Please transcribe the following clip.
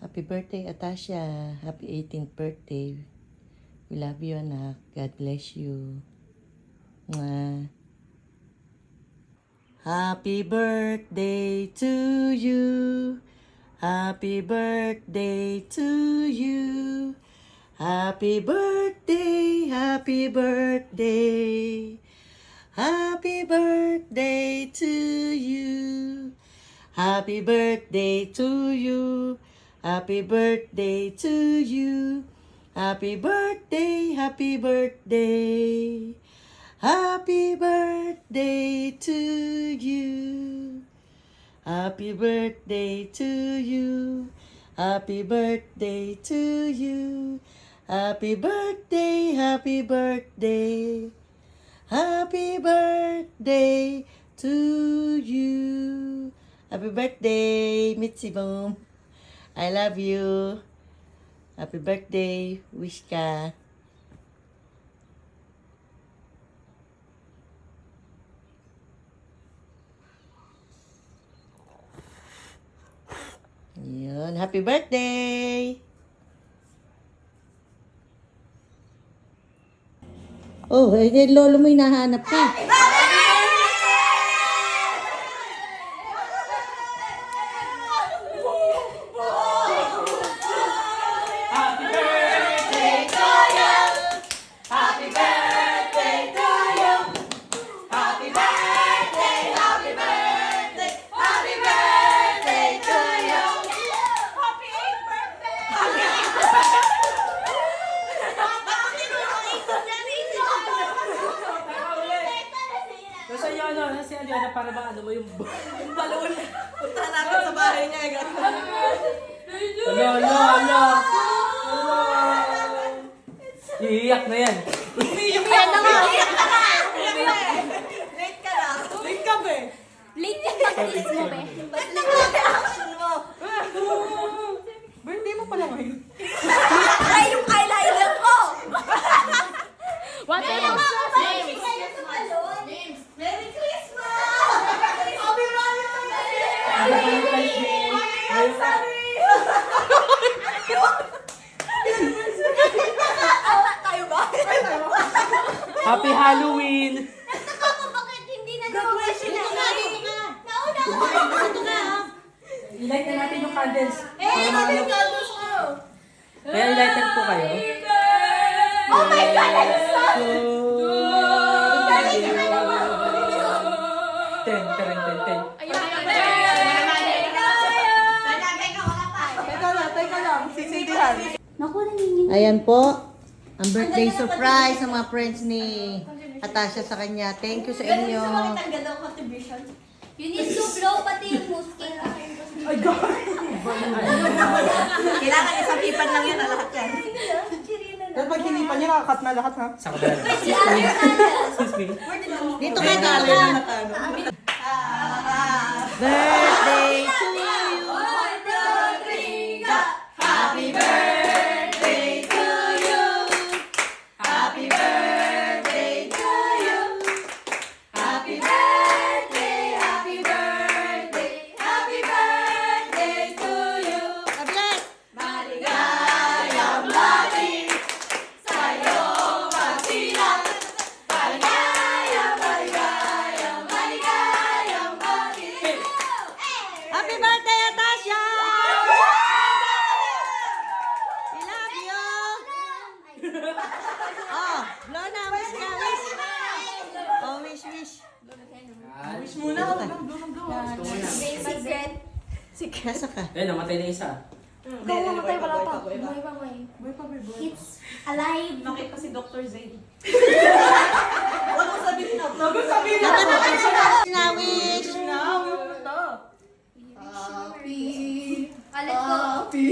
Happy birthday, Atasha. Happy 18th birthday. We love you, anak. God bless you. Mwah. Happy birthday to you. Happy birthday to you. Happy birthday, happy birthday. Happy birthday to you. Happy birthday to you. Happy birthday to you. Happy birthday, happy birthday. Happy birthday to you. Happy birthday to you. Happy birthday to you. Happy birthday, happy birthday. Happy birthday to you. Happy birthday, Mitzi Boom. I love you. Happy birthday, wish ka. Yun, happy birthday! Oh, eh, lolo mo hinahanap ka. Nasa Yana, si Aliana para ba ano mo yung Balon. Punta natin sa bahay niya. Ala. Iiyak na yan. Umiiyak na nga. Late ka na. Late ka ba? Late yung pag-kiss mo, be. Ba't lang ang reaction mo? Birthday mo pala ngayon. Ay, yung eyeliner ko! What the hell? Merry Christmas! Happy Valentine's Day! I'm sorry! Tayo ba? Happy Halloween! Bakit hindi na graduation na? Nauna ako. I-light na natin yung candles. Natin yung candles ko! Kaya i-lighted po kayo. Oh my God! I'm sorry! Ten. Teka lang. Sisindihan. Naku, nanginginig. Ayan po, ang birthday surprise sa mga friends ni Atasha sa kanya. Thank you sa inyo. Ang ganda ng contribution. You need to blow pati yung musking. Kailangan isang pipan lang yan, lahat yan. Dahil pag hinipan niya, nakakat na lahat ha. Sa kabila. Si other candles. Excuse me. Dito ka, dito ka. Birthday to you. Happy birthday to you. Happy birthday to you. Happy birthday, happy birthday, happy birthday to you. Ablet! Maligayang bati sa'yo magsilang. Maligayang bati. Happy birthday, Atasha! We love you! Oh, blow na, wish ka, wish. Oh, wish. Wish muna. Secret. Nasa ka? Eh, namatay na isa. Ikaw mamatay, wala pa. Buhay pa, buhay. It's alive. Bakit pa si Dr. Zayn? Huwag mo sabihin na. Huwag mo sabihin na. Na wish! Let's go. Happy